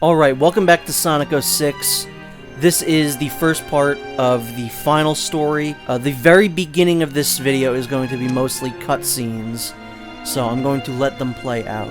Alright, welcome back to Sonic 06. This is the first part of the final story. The very beginning of this video is going to be mostly cutscenes, so I'm going to let them play out.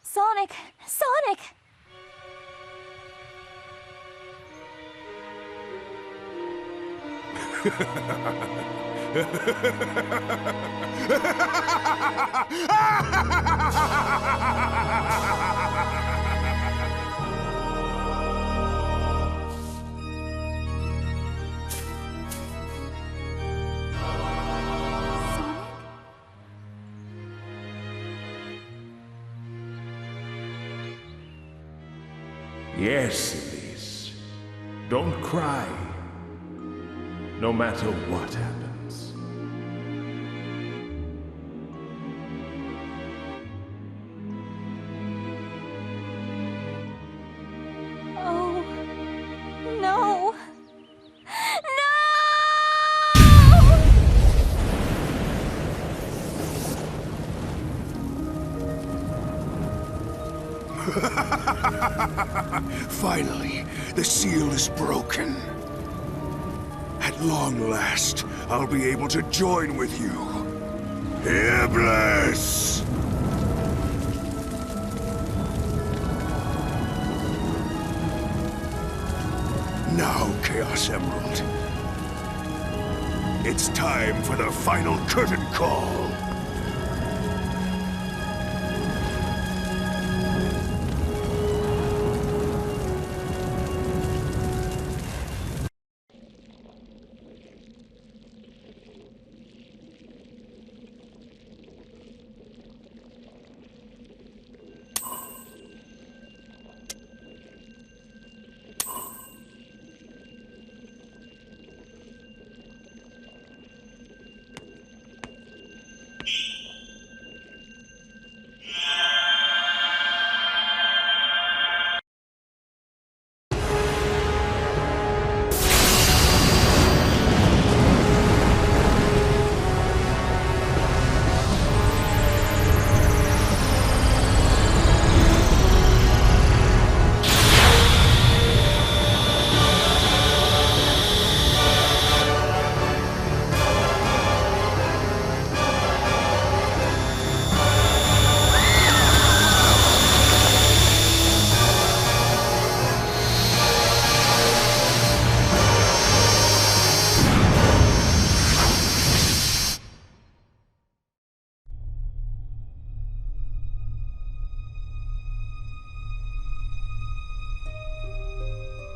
Sonic! Sonic! Yes, Elise. Don't cry. No matter what happens. Oh, no. Finally, the seal is broken. At long last, I'll be able to join with you. Iblis! Now, Chaos Emerald. It's time for the final curtain call.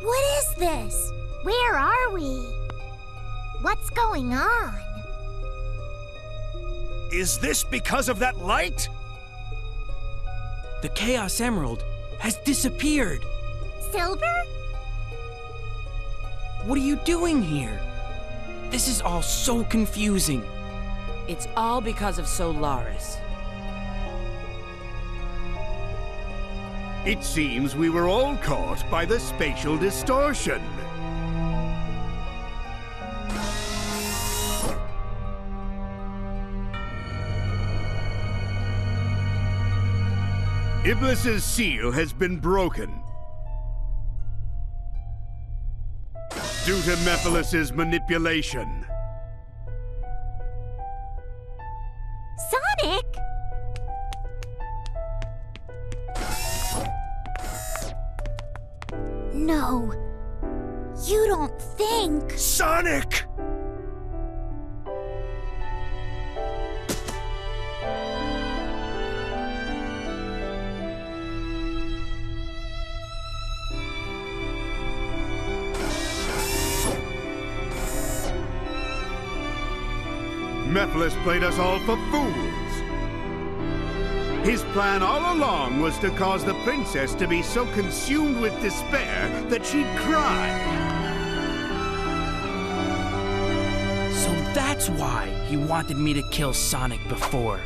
What is this? Where are we? What's going on? Is this because of that light? The Chaos Emerald has disappeared. Silver? What are you doing here? This is all so confusing. It's all because of Solaris. It seems we were all caught by the spatial distortion. Iblis's seal has been broken. Due to Mephilus's manipulation. Sonic? No. You don't think... Sonic! Mephiles played us all for fools. His plan all along was to cause the princess to be so consumed with despair that she'd cry. So that's why he wanted me to kill Sonic before.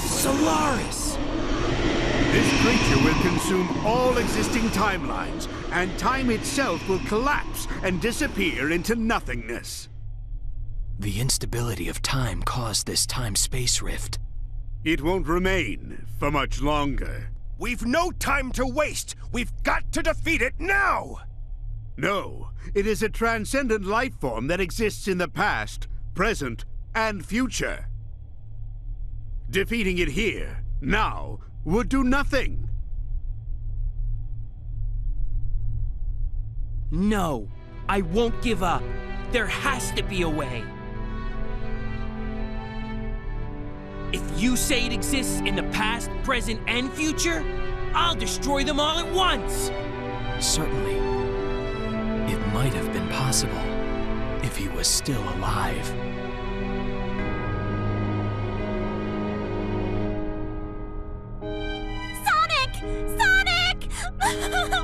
Solaris! This creature will consume all existing timelines, and time itself will collapse and disappear into nothingness. The instability of time caused this time-space rift. It won't remain for much longer. We've no time to waste! We've got to defeat it now! No, it is a transcendent life form that exists in the past, present, and future. Defeating it here, now, would do nothing. No, I won't give up. There has to be a way. If you say it exists in the past, present, and future, I'll destroy them all at once! Certainly. It might have been possible if he was still alive. Sonic! Sonic! Sonic,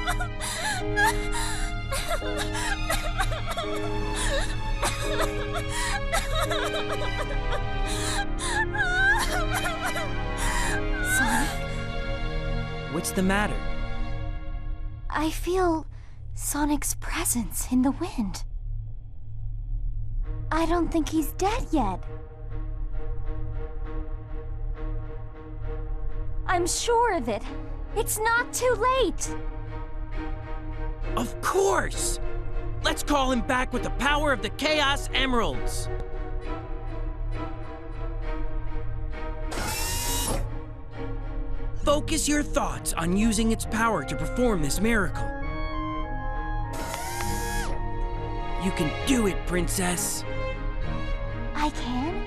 What's the matter? I feel Sonic's presence in the wind. I don't think he's dead yet. I'm sure of it. It's not too late. Of course! Let's call him back with the power of the Chaos Emeralds! Focus your thoughts on using its power to perform this miracle. You can do it, Princess! I can?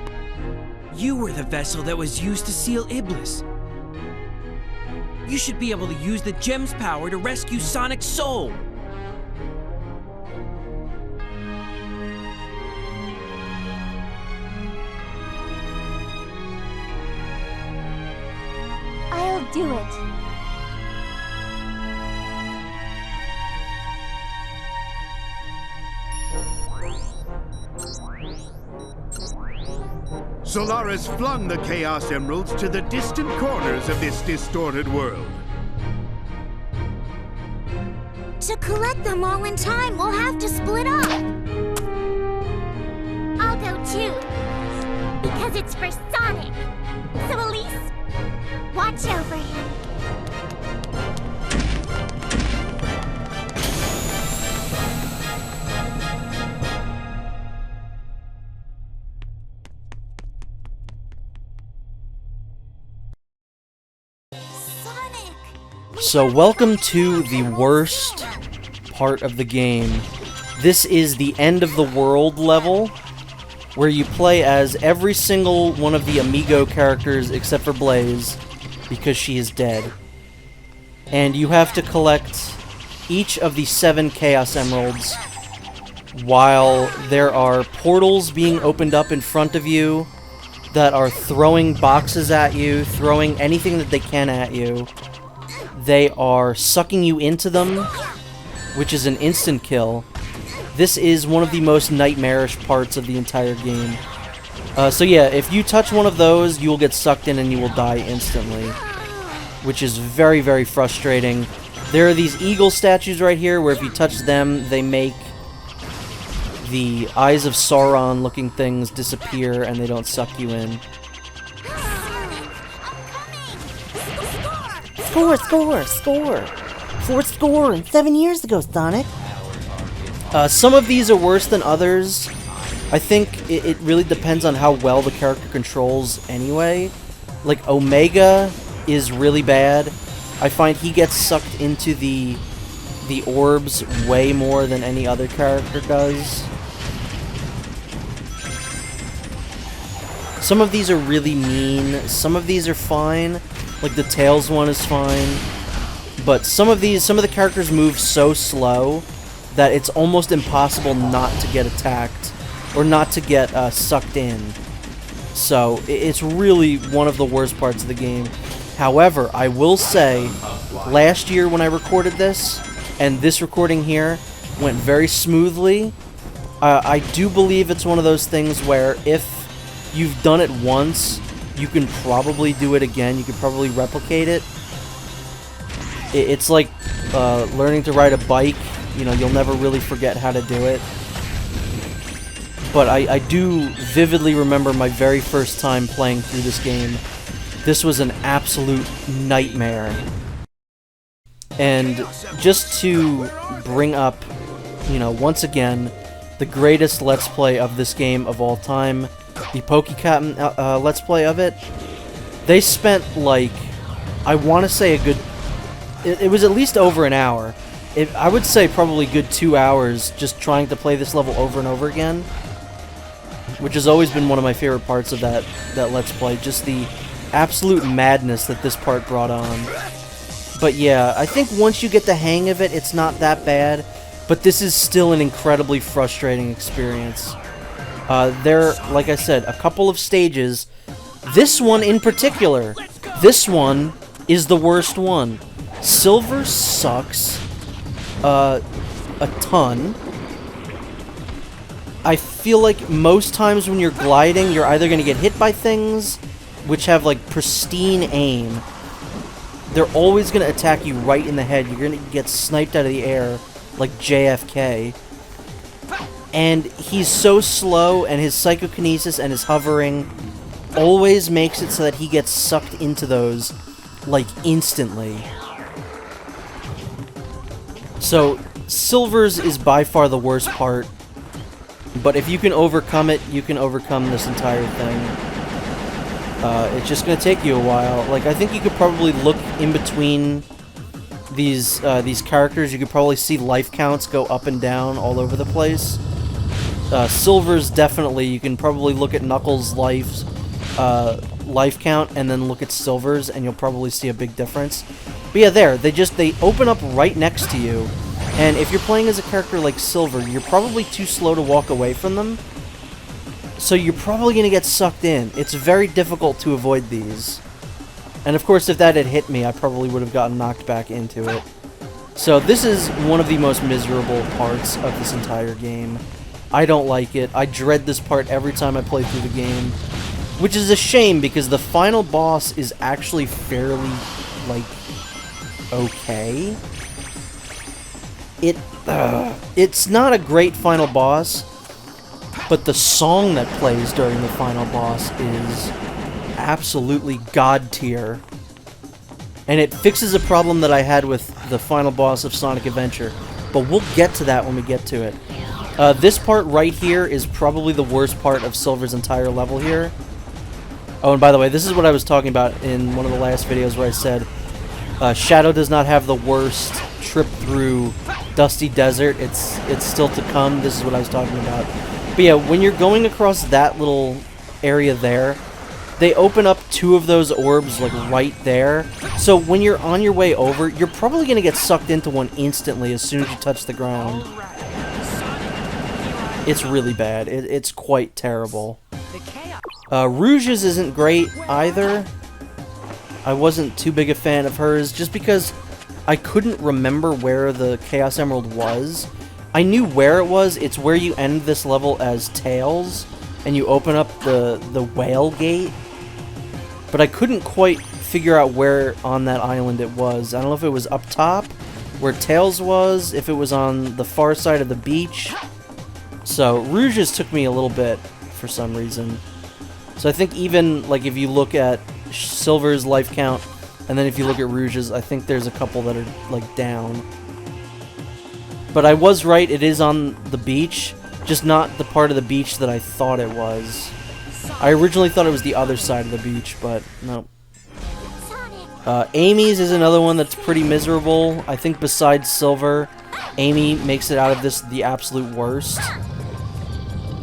You were the vessel that was used to seal Iblis. You should be able to use the gem's power to rescue Sonic's soul. I'll do it. Solaris flung the Chaos Emeralds to the distant corners of this distorted world. To collect them all in time, we'll have to split up. I'll go too. Because it's for Sonic. So Elise, watch over him. So welcome to the worst part of the game. This is the end of the world level, where you play as every single one of the Amigo characters except for Blaze, because she is dead. And you have to collect each of the 7 Chaos Emeralds while there are portals being opened up in front of you that are throwing boxes at you, throwing anything that they can at you. They are sucking you into them, which is an instant kill. This is one of the most nightmarish parts of the entire game. So yeah, if you touch one of those, you will get sucked in and you will die instantly, which is very, very frustrating. There are these eagle statues right here where if you touch them, they make the Eyes of Sauron looking things disappear and they don't suck you in. Score, score, score! 4 score and 7 years ago, Sonic! Some of these are worse than others. I think it really depends on how well the character controls anyway. Like, Omega is really bad. I find he gets sucked into the orbs way more than any other character does. Some of these are really mean. Some of these are fine. Like, the Tails one is fine. But some of the characters move so slow that it's almost impossible not to get attacked or not to get sucked in. So it's really one of the worst parts of the game. However, I will say, last year when I recorded this, and this recording here went very smoothly. I do believe it's one of those things where if you've done it once, you can probably do it again. You can probably replicate it. It's like learning to ride a bike. You know, you'll never really forget how to do it. But I do vividly remember my very first time playing through this game. This was an absolute nightmare. And just to bring up, you know, once again, the greatest Let's Play of this game of all time, the PokeCaptain Let's Play of it, they spent, like, I want to say a good... It was at least over an hour. I would say probably good 2 hours just trying to play this level over and over again. Which has always been one of my favorite parts of that Let's Play. Just the absolute madness that this part brought on. But yeah, I think once you get the hang of it, it's not that bad. But this is still an incredibly frustrating experience. There, like I said, a couple of stages. This one in particular. This one is the worst one. Silver sucks a ton. I feel like most times when you're gliding, you're either going to get hit by things which have, like, pristine aim. They're always going to attack you right in the head. You're going to get sniped out of the air like JFK. And he's so slow, and his psychokinesis and his hovering always makes it so that he gets sucked into those, like, instantly. So, Silver's is by far the worst part. But if you can overcome it, you can overcome this entire thing. It's just going to take you a while. Like, I think you could probably look in between these characters. You could probably see life counts go up and down all over the place. Silver's definitely, you can probably look at Knuckles' life count and then look at Silver's, and you'll probably see a big difference. But yeah, there, they open up right next to you. And if you're playing as a character like Silver, you're probably too slow to walk away from them. So you're probably going to get sucked in. It's very difficult to avoid these. And of course, if that had hit me, I probably would have gotten knocked back into it. So this is one of the most miserable parts of this entire game. I don't like it. I dread this part every time I play through the game. Which is a shame, because the final boss is actually fairly, like, okay. It's not a great final boss, but the song that plays during the final boss is absolutely god tier. And it fixes a problem that I had with the final boss of Sonic Adventure, but we'll get to that when we get to it. This part right here is probably the worst part of Silver's entire level here. Oh, and by the way, this is what I was talking about in one of the last videos where I said Shadow does not have the worst trip through Dusty Desert. It's still to come. This is what I was talking about. But yeah, when you're going across that little area there, they open up 2 of those orbs, like, right there. So when you're on your way over, you're probably going to get sucked into one instantly as soon as you touch the ground. It's really bad. It's quite terrible. Rouge's isn't great either. I wasn't too big a fan of hers, just because I couldn't remember where the Chaos Emerald was. I knew where it was. It's where you end this level as Tails, and you open up the whale gate. But I couldn't quite figure out where on that island it was. I don't know if it was up top, where Tails was, if it was on the far side of the beach. So, Rouge's took me a little bit, for some reason. So I think even, like, if you look at Silver's life count, and then if you look at Rouge's, I think there's a couple that are, like, down. But I was right, it is on the beach, just not the part of the beach that I thought it was. I originally thought it was the other side of the beach, but no. Amy's is another one that's pretty miserable. I think besides Silver, Amy makes it out of this the absolute worst.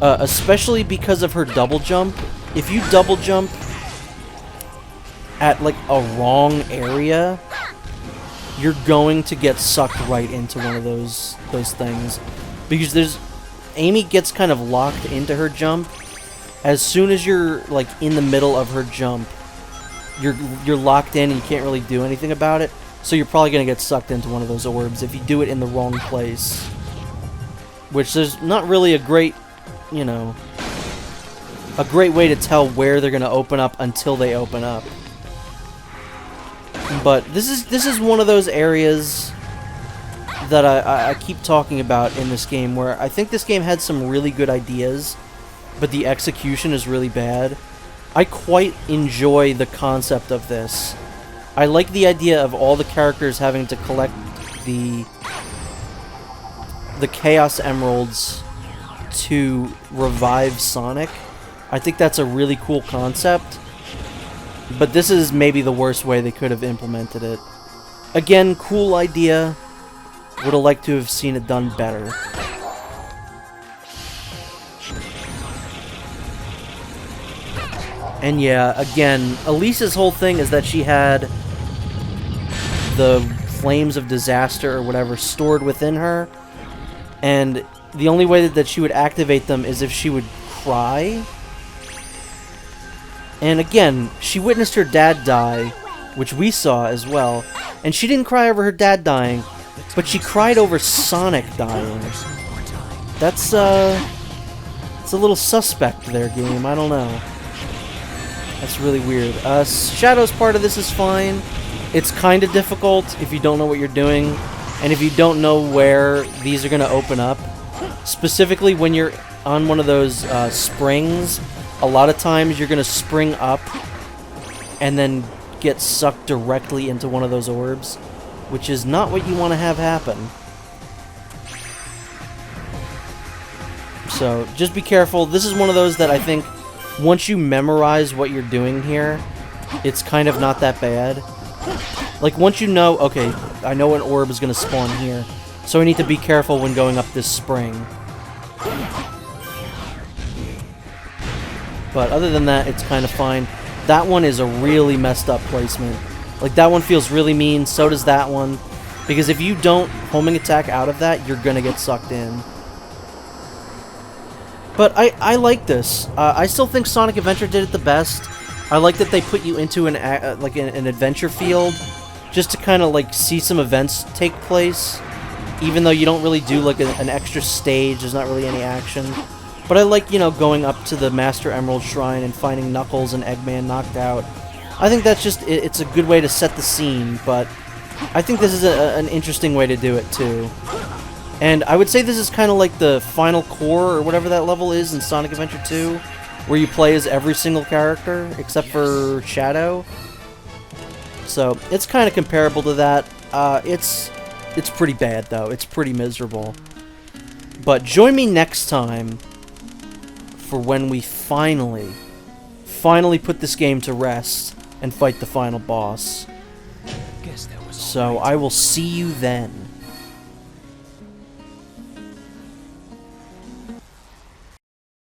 Especially because of her double jump. If you double jump at, like, a wrong area, you're going to get sucked right into one of those things. Because Amy gets kind of locked into her jump. As soon as you're, like, in the middle of her jump, you're locked in and you can't really do anything about it. So you're probably going to get sucked into one of those orbs if you do it in the wrong place. Which there's not really a great, you know, a great way to tell where they're going to open up until they open up. But this is one of those areas that I keep talking about in this game, where I think this game had some really good ideas, but the execution is really bad. I quite enjoy the concept of this. I like the idea of all the characters having to collect the Chaos Emeralds to revive Sonic. I think that's a really cool concept, but this is maybe the worst way they could have implemented it. Again, cool idea. Would have liked to have seen it done better. And yeah, again, Elise's whole thing is that she had the flames of disaster or whatever stored within her, and the only way that she would activate them is if she would cry. And again, she witnessed her dad die, which we saw as well, and she didn't cry over her dad dying, but she cried over Sonic dying. That's it's a little suspect there, game. I don't know. That's really weird. Shadow's part of this is fine. It's kind of difficult if you don't know what you're doing, and if you don't know where these are going to open up. Specifically, when you're on one of those springs, a lot of times you're going to spring up and then get sucked directly into one of those orbs, which is not what you want to have happen. So, just be careful. This is one of those that I think, once you memorize what you're doing here, it's kind of not that bad. Like, once you know, okay, I know an orb is going to spawn here, so I need to be careful when going up this spring. But other than that, it's kind of fine. That one is a really messed up placement. Like, that one feels really mean, so does that one. Because if you don't homing attack out of that, you're going to get sucked in. But I like this. I still think Sonic Adventure did it the best. I like that they put you into an adventure field just to kind of like see some events take place, even though you don't really do like an extra stage. There's not really any action. But I like, you know, going up to the Master Emerald Shrine and finding Knuckles and Eggman knocked out. I think that's just, it's a good way to set the scene, but I think this is an interesting way to do it too. And I would say this is kind of like the final core, or whatever that level is in Sonic Adventure 2, where you play as every single character, except for Shadow. So, it's kind of comparable to that. It's pretty bad, though. It's pretty miserable. But join me next time for when we finally put this game to rest and fight the final boss. So, I will see you then.